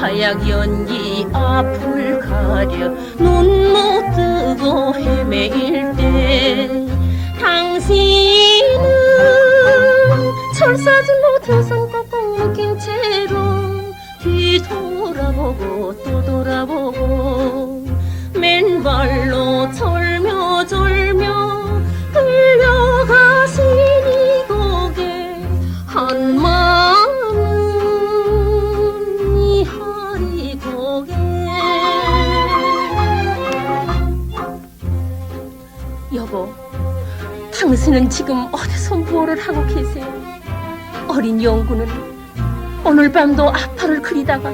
하약 연기 앞을 가려 눈 못 뜨고 헤매일 때 당신은 철사질로 두 손 꼭꼭 묶인 채로 뒤돌아보고 또 돌아보고 맨발로 절며절며 끌려가신 이 곡에 한마음은 이 하리곡에 여보, 당신은 지금 어디서 뭐를 하고 계세요? 어린 영구는 오늘 밤도 아파를 그리다가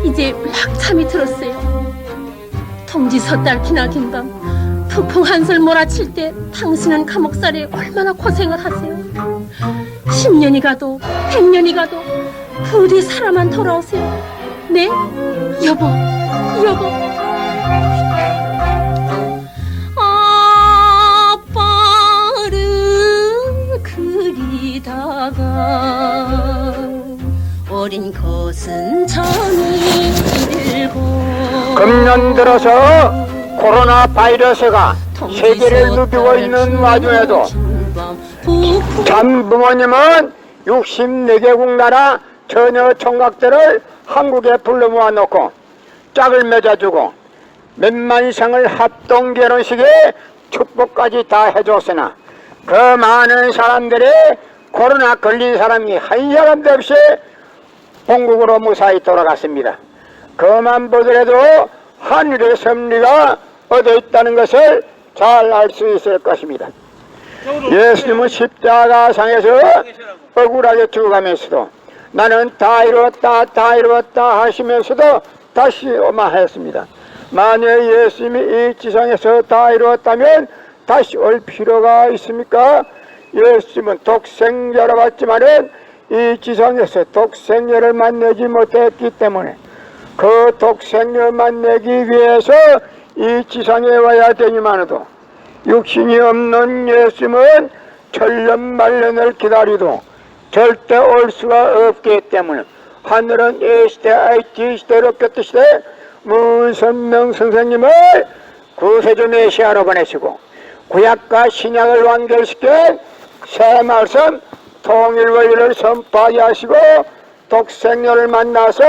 이제 막 잠이 들었어요. 동지 섣달 기나긴 밤 폭풍 한술 몰아칠 때 당신은 감옥살이에 얼마나 고생을 하세요. 10년이 가도 100년이 가도 부디 살아만 돌아오세요. 네? 여보, 여보. 아빠를 그리다가 어린 것은 전이 길고 금년 들어서 코로나 바이러스가 세계를 누비고 있는 와중에도 참 부모님은 64개국 나라 처녀 총각들을 한국에 불러 모아놓고 짝을 맺어주고 몇만 이상을 합동 결혼식에 축복까지 다 해줬으나 그 많은 사람들이 코로나 걸린 사람이 한 사람도 없이 본국으로 무사히 돌아갔습니다. 그만 보더라도 하늘의 섭리가 얻어 있다는 것을 잘 알 수 있을 것입니다. 예수님은 십자가상에서 억울하게 죽어가면서도 나는 다 이루었다 다 이루었다 하시면서도 다시 오마하였습니다. 만약 예수님이 이 지상에서 다 이루었다면 다시 올 필요가 있습니까? 예수님은 독생자로 왔지만은 이 지상에서 독생자를 만나지 못했기 때문에 그 독생자를 만나기 위해서 이 지상에 와야 되니만도 육신이 없는 예수님은 천년 만년을 기다리도 절대 올 수가 없기 때문에 하늘은 A시대 IT시대로 꼈듯이되 문선명 선생님을 구세주 메시아로 보내시고 구약과 신약을 완결시킨 새 말씀 통일원리를 선포하게 하시고 독생녀를 만나서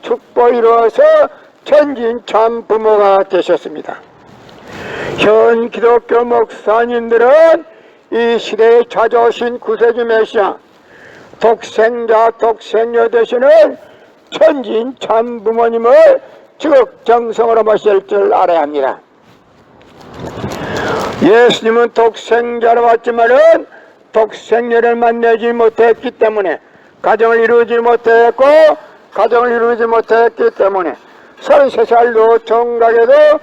축복 이루어서 천진 참 부모가 되셨습니다. 현 기독교 목사님들은 이 시대에 찾아오신 구세주 메시아 독생자 독생녀 되시는 천진 참 부모님을 지극정성으로 모실 줄 알아야 합니다. 예수님은 독생자로 왔지만은 독생녀를 만나지 못했기 때문에 가정을 이루지 못했고 가정을 이루지 못했기 때문에 33살 노총각에도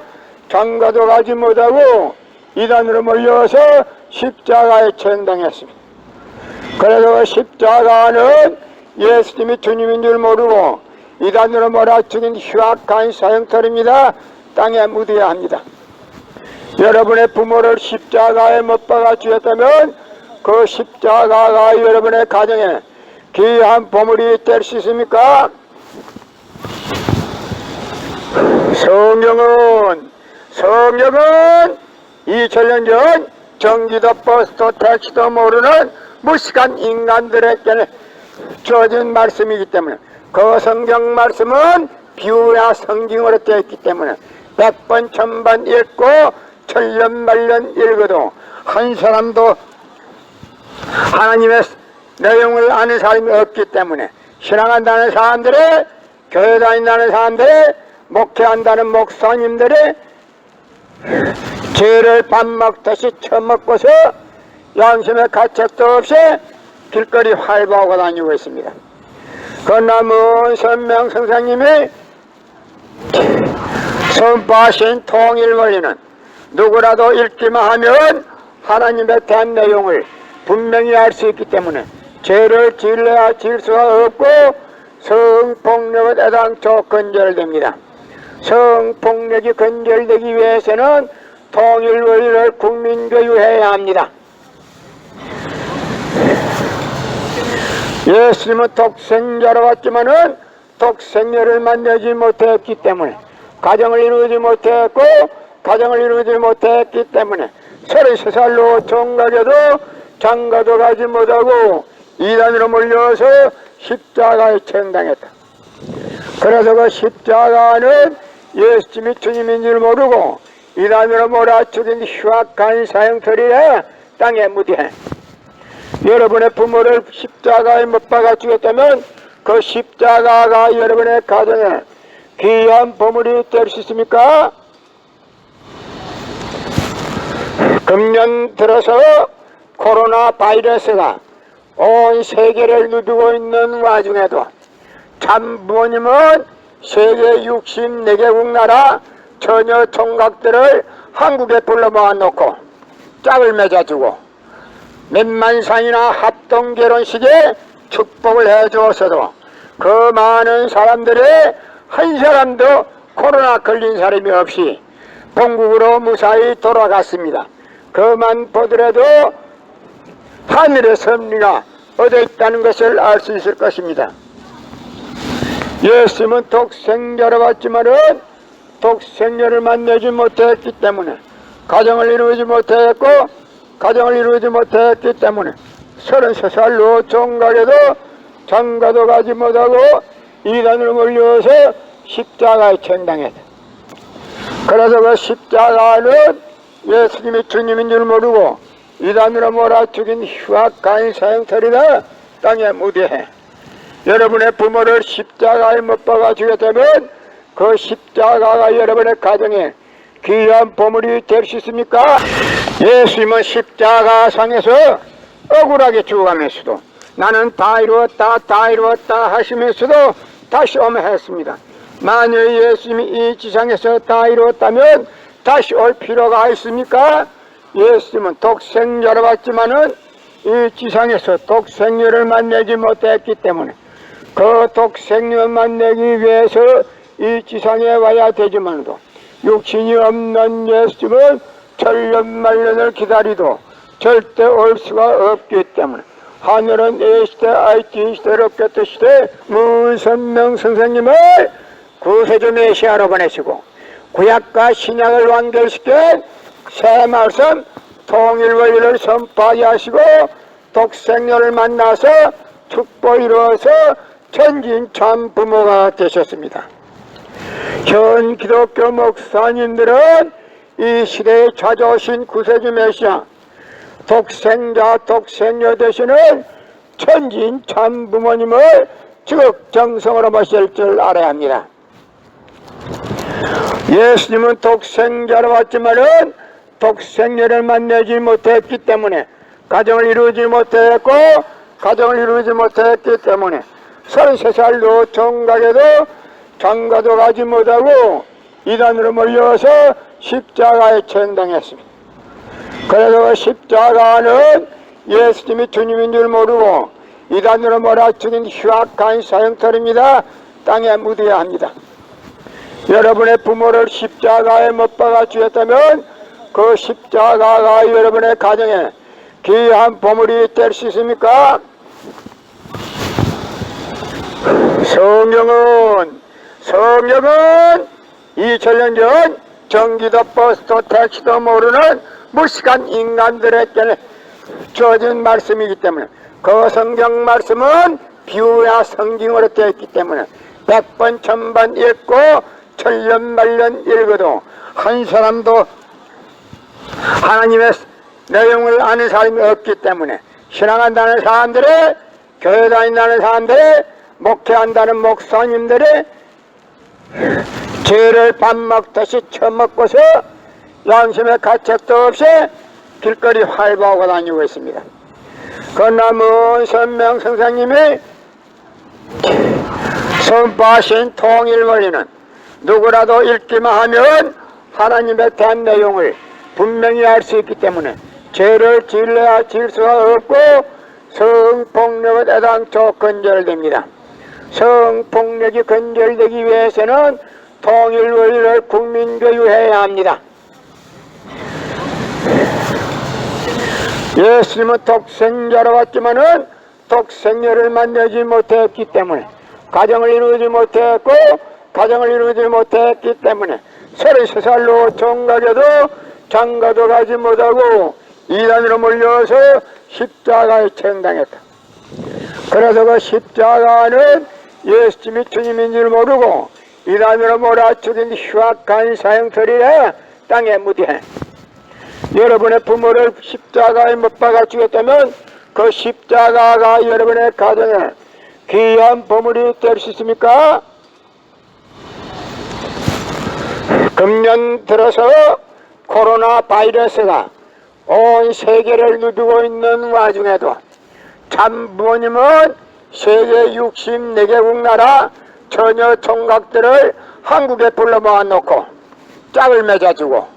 장가도 가지 못하고 이단으로 몰려서 십자가에 처형당했습니다. 그래서 십자가는 예수님이 주님인 줄 모르고 이단으로 몰아죽인 흉악한 사형터입니다. 땅에 묻어야 합니다. 여러분의 부모를 십자가에 못 박아 주셨다면 그 십자가가 여러분의 가정에 귀한 보물이 될 수 있습니까? 성경은 2000년 전 전기도 버스도 택시도 모르는 무식한 인간들에게 주어진 말씀이기 때문에 그 성경 말씀은 비유나 성경으로 되어 있기 때문에 100번 1000번 읽고 천년 만년 읽어도 한 사람도 하나님의 내용을 아는 사람이 없기 때문에 신앙한다는 사람들이 교회 다닌다는 사람들이 목회한다는 목사님들이 죄를 밥 먹듯이 처먹고서 양심의 가책도 없이 길거리 활보하고 다니고 있습니다. 그러나 문선명 선생님이 선포하신 통일원리는 누구라도 읽기만 하면 하나님에 대한 내용을 분명히 알 수 있기 때문에 죄를 지을 수가 없고 성폭력은 애당초 근절됩니다. 성폭력이 근절되기 위해서는 통일원리를 국민교육해야 합니다. 예수님은 독생자로 왔지만은 독생녀를 만나지 못했기 때문에 가정을 이루지 못했고 가정을 이루지 못했기 때문에 33살로 총각에도 장가도 가지 못하고 이단으로 몰려서 십자가에 처형당했다. 그래서 그 십자가는 예수님이 주님인 줄 모르고 이단으로 몰아치긴 흉악한 사형터리에 땅에 묻혀. 여러분의 부모를 십자가에 못 박아 죽였다면 그 십자가가 여러분의 가정에 귀한 보물이 될 수 있습니까? 금년 들어서 코로나 바이러스가 온 세계를 누비고 있는 와중에도 참 부모님은 세계 64개국 나라 처녀 총각들을 한국에 불러 모아놓고 짝을 맺어주고 몇만상이나 합동 결혼식에 축복을 해주었어도 그 많은 사람들이 한 사람도 코로나 걸린 사람이 없이 본국으로 무사히 돌아갔습니다. 그만 보더라도 하늘의 섭리가 어디 있다는 것을 알 수 있을 것입니다. 예수님은 독생자로 왔지만은 독생자를 만나지 못했기 때문에 가정을 이루지 못했고 가정을 이루지 못했기 때문에 33살로 총각에도 장가도 가지 못하고 이단으로 몰려서 십자가에 처형당했다. 그래서 그 십자가는 예수님이 주님인 줄 모르고 이단으로 몰아죽인 흉악한 사형터리다 땅에 묻혀. 여러분의 부모를 십자가에 못 박아 죽였다면 그 십자가가 여러분의 가정에 귀한 보물이 될 수 있습니까? 예수님은 십자가상에서 억울하게 죽어가면서도 나는 다 이루었다 하시면서도 다시 오면 했습니다. 만일 예수님이 이 지상에서 다 이루었다면 다시 올 필요가 있습니까? 예수님은 독생자로 왔지만은 이 지상에서 독생녀를 만나지 못했기 때문에 그 독생녀를 만나기 위해서 이 지상에 와야 되지만도 육신이 없는 예수님은 천년만년을 기다리도 절대 올 수가 없기 때문에 하늘은 A시대 IT 시대를 없겠다 시대 문선명 선생님을 구세주 메시아로 보내시고 구약과 신약을 완결시킨 새 말씀 통일원리를 선포하게 하시고 독생녀를 만나서 축복을 이루어서 천진 참 부모가 되셨습니다. 현 기독교 목사님들은 이 시대에 찾아오신 구세주 메시아 독생자 독생녀 되시는 천진 참 부모님을 지극정성으로 모실 줄 알아야 합니다. 예수님은 독생자로 왔지만은 독생녀를 만나지 못했기 때문에 가정을 이루지 못했고 가정을 이루지 못했기 때문에 33살로 총각에도 장가도 가지 못하고 이단으로 몰려서 십자가에 처형당했습니다. 그래서 그 십자가는 예수님이 주님인 줄 모르고 이단으로 몰아죽인 흉악한 사형터입니다. 땅에 묻어야 합니다. 여러분의 부모를 십자가에 못 박아 주셨다면 그 십자가가 여러분의 가정에 귀한 보물이 될 수 있습니까? 성경은 2000년 전 전기도 버스도 택시도 모르는 무식한 인간들에게 주어진 말씀이기 때문에 그 성경 말씀은 비유와 성경으로 되어 있기 때문에 100번 1000번 읽고 천년만년 읽어도 한 사람도 하나님의 내용을 아는 사람이 없기 때문에 신앙한다는 사람들이 교회 다닌다는 사람들이 목회한다는 목사님들이 죄를 밥 먹듯이 처먹고서 양심의 가책도 없이 길거리 활보하고 다니고 있습니다. 그러나 문선명 선생님이 선포하신 통일원리는 누구라도 읽기만 하면 하나님에 대한 내용을 분명히 알 수 있기 때문에 죄를 지을 수가 없고 성폭력은 애당초 건절됩니다. 성폭력이 건절되기 위해서는 통일원리를 국민교육해야 합니다. 예수님은 독생자로 왔지만은 독생녀를 만나지 못했기 때문에 가정을 이루지 못했고 가정을 이루지 못했기 때문에 33살로 총각에도 장가도 가지 못하고 이단으로 몰려서 십자가에 처형당했다. 그래서 그 십자가는 예수님이 주님인 줄 모르고 이단으로 몰아죽인 흉악한 사형터리에 땅에 묻혀. 여러분의 부모를 십자가에 못 박아 죽였다면 그 십자가가 여러분의 가정에 귀한 보물이 될 수 있습니까? 금년 들어서 코로나 바이러스가 온 세계를 누비고 있는 와중에도 참 부모님은 세계 64개국 나라 처녀 총각들을 한국에 불러 모아놓고 짝을 맺어주고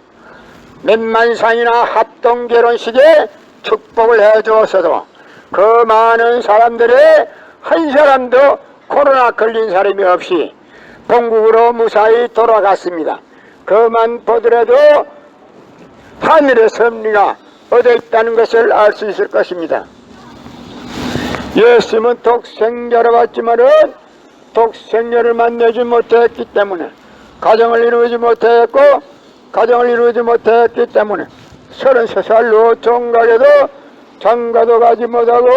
몇만상이나 합동 결혼식에 축복을 해주었어도 그 많은 사람들이 한 사람도 코로나 걸린 사람이 없이 본국으로 무사히 돌아갔습니다. 그만 보더라도 하늘의 섭리가 어디 있다는 것을 알 수 있을 것입니다. 예수님은 독생자로 왔지만은 독생자를 만나지 못했기 때문에 가정을 이루지 못했고 가정을 이루지 못했기 때문에 33살로 총각에도 장가도 가지 못하고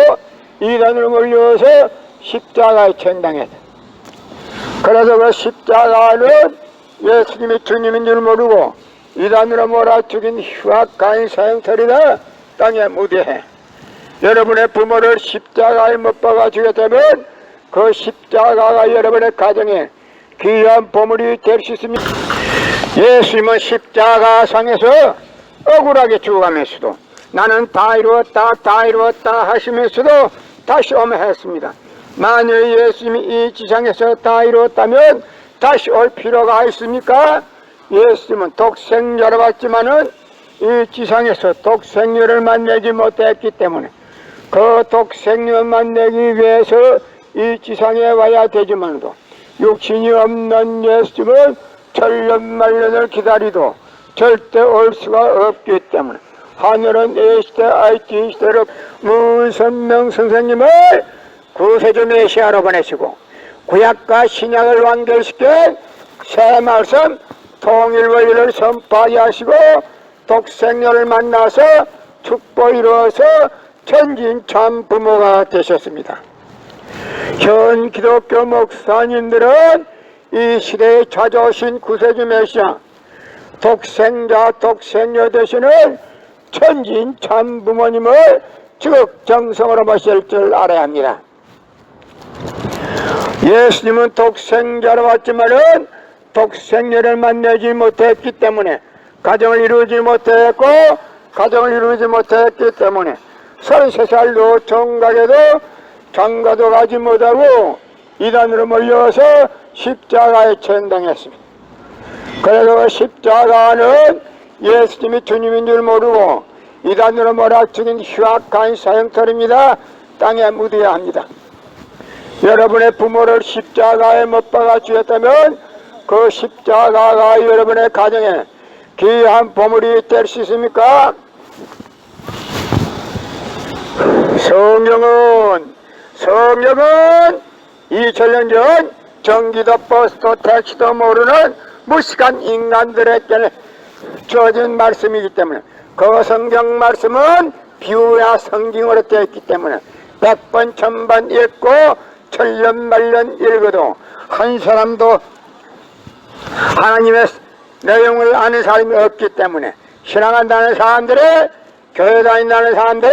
이단으로 몰려서 십자가에 처형당했다. 그래서 그 십자가는 예수님이 주님인 줄 모르고 이단으로 몰아죽인 흉악한 사형터리다 땅에 묻혀. 여러분의 부모를 십자가에 못 박아 죽였다면 그 십자가가 여러분의 가정에 귀한 보물이 될 수 있습니다. 예수님은 십자가상에서 억울하게 죽어가면서도 나는 다 이루었다 하시면서도 다시 오면 했습니다. 만일 예수님이 이 지상에서 다 이루었다면 다시 올 필요가 있습니까? 예수님은 독생자로 왔지만은 이 지상에서 독생녀를 만나지 못했기 때문에 그 독생녀를 만나기 위해서 이 지상에 와야 되지만도 육신이 없는 예수님은 천년만년을 기다리도 절대 올 수가 없기 때문에 하늘은 A시대 IT 시대로 문선명 선생님을 구세주 메시아로 보내시고 구약과 신약을 완결시켜 새 말씀 통일원리를 선포하게 하시고 독생녀를 만나서 축복 이루어서 천진 참 부모가 되셨습니다. 현 기독교 목사님들은 이 시대에 찾아오신 구세주 메시아 독생자 독생녀 되시는 천진 참 부모님을 지극정성으로 모실 줄 알아야 합니다. 예수님은 독생자로 왔지만은 독생녀를 만나지 못했기 때문에 가정을 이루지 못했고 가정을 이루지 못했기 때문에 33살로 총각에도 장가도 가지 못하고 이단으로 몰려서 십자가에 처형당했습니다. 그래서 그 십자가는 예수님이 주님인 줄 모르고 이단으로 몰아죽인 흉악한 사형터입니다. 땅에 묻어야 합니다. 여러분의 부모를 십자가에 못 박아 주었다면 그 십자가가 여러분의 가정에 귀한 보물이 될 수 있습니까? 성경은 2000년 전 전기도 버스도 택시도 모르는 무식한 인간들에게 주어진 말씀이기 때문에 그 성경 말씀은 비유야 성경으로 되어 있기 때문에 100번 1000번 읽고 천년만년 읽어도 한 사람도 하나님의 내용을 아는 사람이 없기 때문에 신앙한다는 사람들이 교회 다닌다는 사람들이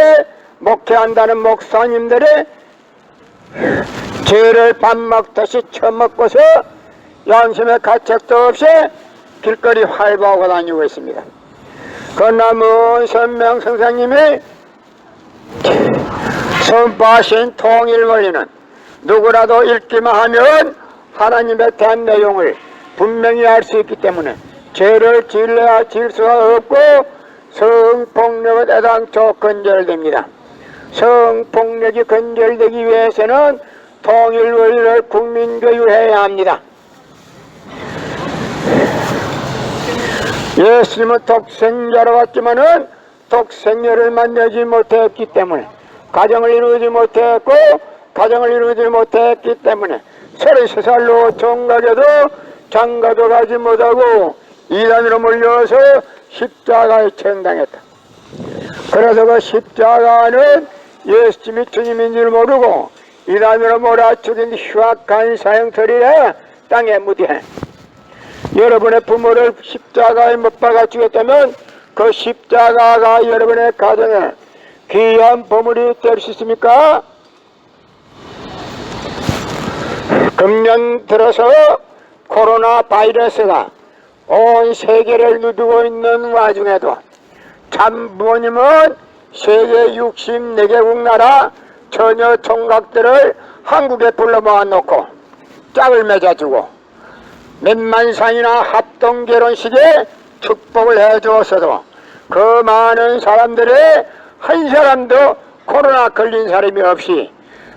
목회한다는 목사님들이 죄를 밥 먹듯이 처먹고서 양심의 가책도 없이 길거리 활보하고 다니고 있습니다. 그러나 문선명 선생님이 선포하신 통일원리는 누구라도 읽기만 하면 하나님에 대한 내용을 분명히 알 수 있기 때문에 죄를 지을 수가 없고 성폭력은 애당초 근절됩니다. 성폭력이 근절되기 위해서는 통일원리를 국민교육해야 합니다. 예수님은 독생자로 왔지만은 독생녀를 만나지 못했기 때문에 가정을 이루지 못했고 가정을 이루지 못했기 때문에 33살로 정각에도 장가도 가지 못하고 이단으로 몰려서 십자가에 처형당했다. 그래서 그 십자가는 예수님이 주님인 줄 모르고 이단으로 몰아죽인 흉악한 사형터리에 땅에 묻히해. 여러분의 부모를 십자가에 못 박아 죽였다면 그 십자가가 여러분의 가정에 귀한 보물이 될 수 있습니까? 금년 들어서 코로나 바이러스가 온 세계를 누비고 있는 와중에도 참 부모님은 세계 64개국 나라 처녀 총각들을 한국에 불러 모아놓고 짝을 맺어주고 몇만상이나 합동 결혼식에 축복을 해주었어도 그 많은 사람들이 한 사람도 코로나 걸린 사람이 없이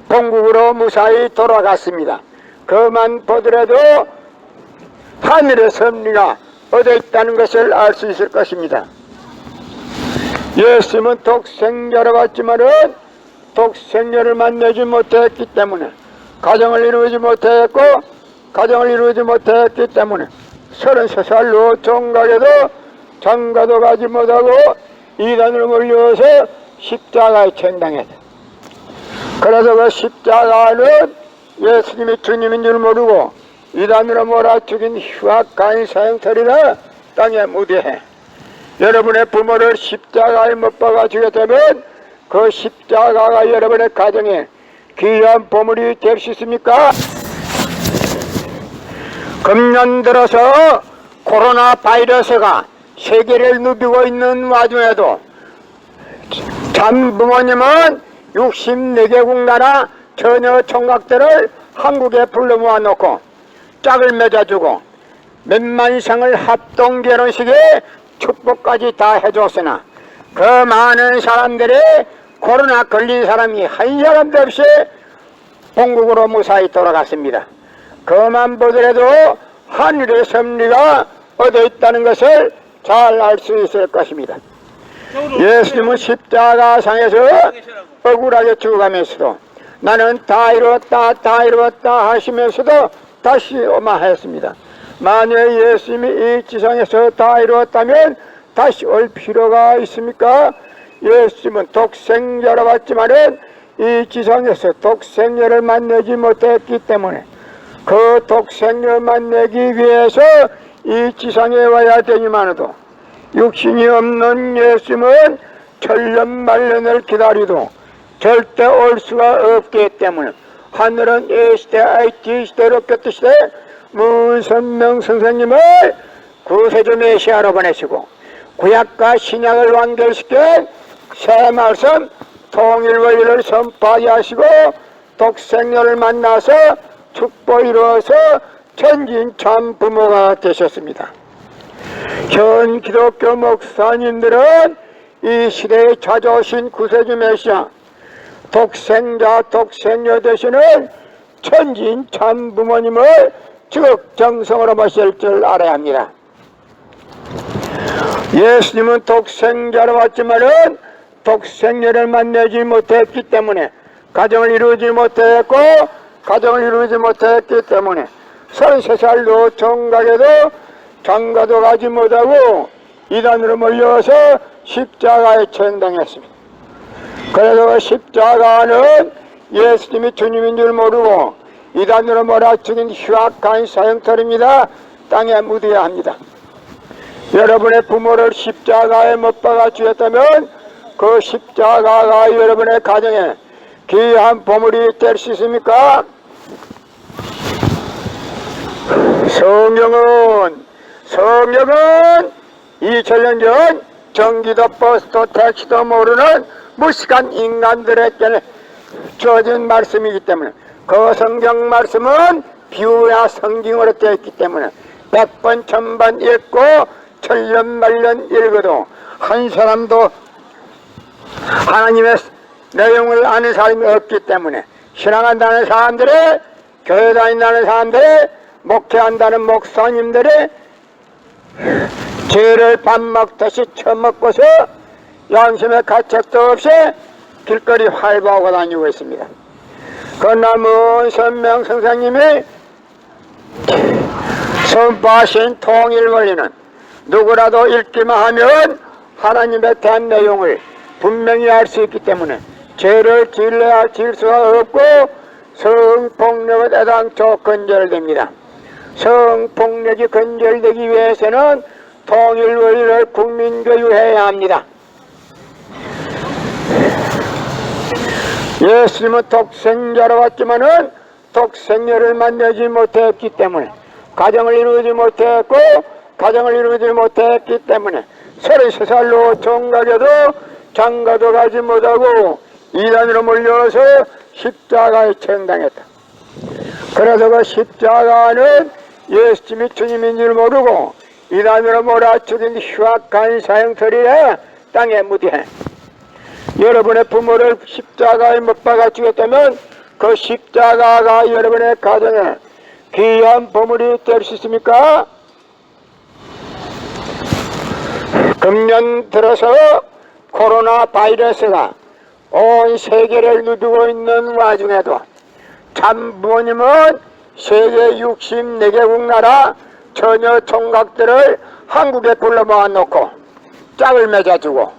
본국으로 무사히 돌아갔습니다. 그만 보더라도 하늘의 섭리가 어디 있다는 것을 알 수 있을 것입니다. 예수님은 독생자로 왔지만은 독생자를 만나지 못했기 때문에 가정을 이루지 못했고 가정을 이루지 못했기 때문에 33살로 종각에도 장가도 가지 못하고 이단으로 몰려서 십자가에 처형당했다. 그래서 그 십자가는 예수님이 주님인 줄 모르고 이단으로 몰아죽인 흉악한 사형터리라 땅에 묻히해. 여러분의 부모를 십자가에 못 박아 죽였다면 그 십자가가 여러분의 가정에 귀한 보물이 될 수 있습니까? 금년 들어서 코로나 바이러스가 세계를 누비고 있는 와중에도 참 부모님은 64개국 나라 처녀 총각들을 한국에 불러 모아놓고 짝을 맺어주고 몇만상을 합동 결혼식에 축복까지 다 해줬으나 그 많은 사람들이 코로나 걸린 사람이 한 사람도 없이 본국으로 무사히 돌아갔습니다. 그만 보더라도 하늘의 섭리가 어디 있다는 것을 잘 알 수 있을 것입니다. 예수님은 십자가상에서 억울하게 죽어가면서도 나는 다 이루었다 다 이루었다 하시면서도 다시 오마하였습니다. 만약 예수님이 이 지상에서 다 이루었다면 다시 올 필요가 있습니까? 예수님은 독생자로 왔지만은 이 지상에서 독생자를 만나지 못했기 때문에 그 독생자를 만나기 위해서 이 지상에 와야 되니만도 육신이 없는 예수님은 천년만년을 기다리도 절대 올 수가 없기 때문에 하늘은 A시대 IT 시대로 꼈듯이 문선명 선생님을 구세주 메시아로 보내시고 구약과 신약을 완결시킨 새 말씀 통일 원리를 선포하게 하시고 독생녀를 만나서 축복 이루어서 천진 참 부모가 되셨습니다. 현 기독교 목사님들은 이 시대에 찾아오신 구세주 메시아 독생자 독생녀 되시는 천진 참 부모님을 지극정성으로 모실 줄 알아야 합니다. 예수님은 독생자로 왔지만은 독생녀를 만나지 못했기 때문에 가정을 이루지 못했고 가정을 이루지 못했기 때문에 33살로 종각에도 장가도 가지 못하고 이단으로 몰려서 십자가에 처형당했습니다. 그래서 그 십자가는 예수님이 주님인 줄 모르고 이단으로 몰아죽인 흉악한 사형터입니다. 땅에 묻어야 합니다. 여러분의 부모를 십자가에 못 박아 주었다면 그 십자가가 여러분의 가정에 귀한 보물이 될 수 있습니까? 성경은 2000년 전 전기도 버스도 택시도 모르는 무식한 인간들에게 주어진 말씀이기 때문에 그 성경 말씀은 비유야 성경으로 되어 있기 때문에 100번 1000번 읽고 천년만년 읽어도 한 사람도 하나님의 내용을 아는 사람이 없기 때문에 신앙한다는 사람들이 교회 다닌다는 사람들이 목회한다는 목사님들이 죄를 밥 먹듯이 처먹고서 양심의 가책도 없이 길거리 활보하고 다니고 있습니다. 그 남은 선명 선생님이 선포하신 통일 원리는 누구라도 읽기만 하면 하나님에 대한 내용을 분명히 알 수 있기 때문에 죄를 질러야 질 수가 없고 성폭력에 애당초 건절됩니다. 성폭력이 건절되기 위해서는 통일 원리를 국민교육해야 합니다. 예수님은 독생자로 왔지만은 독생녀를 만나지 못했기 때문에 가정을 이루지 못했고 가정을 이루지 못했기 때문에 33살로 종가게도 장가도 가지 못하고 이단으로 몰려서 십자가에 처형당했다. 그래서 그 십자가는 예수님이 주님인 줄 모르고 이단으로 몰아죽인 흉악한 사형터리에 땅에 묻히해. 여러분의 부모를 십자가에 못 박아 죽였다면 그 십자가가 여러분의 가정에 귀한 보물이 될 수 있습니까? 금년 들어서 코로나 바이러스가 온 세계를 누비고 있는 와중에도 참 부모님은 세계 64개국 나라 처녀 총각들을 한국에 불러 모아놓고 짝을 맺어주고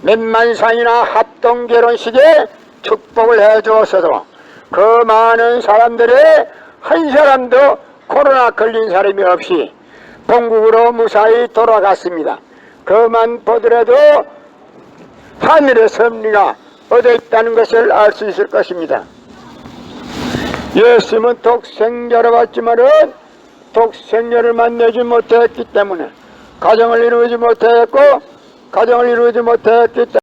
몇만상이나 합동 결혼식에 축복을 해주었어도 그 많은 사람들이 한 사람도 코로나 걸린 사람이 없이 본국으로 무사히 돌아갔습니다. 그만 보더라도 하늘의 섭리가 얻어 있다는 것을 알 수 있을 것입니다. 예수님은 독생자로 왔지만은 독생녀를 만나지 못했기 때문에 가정을 이루지 못했고 가정을 이루지 못했기 때문에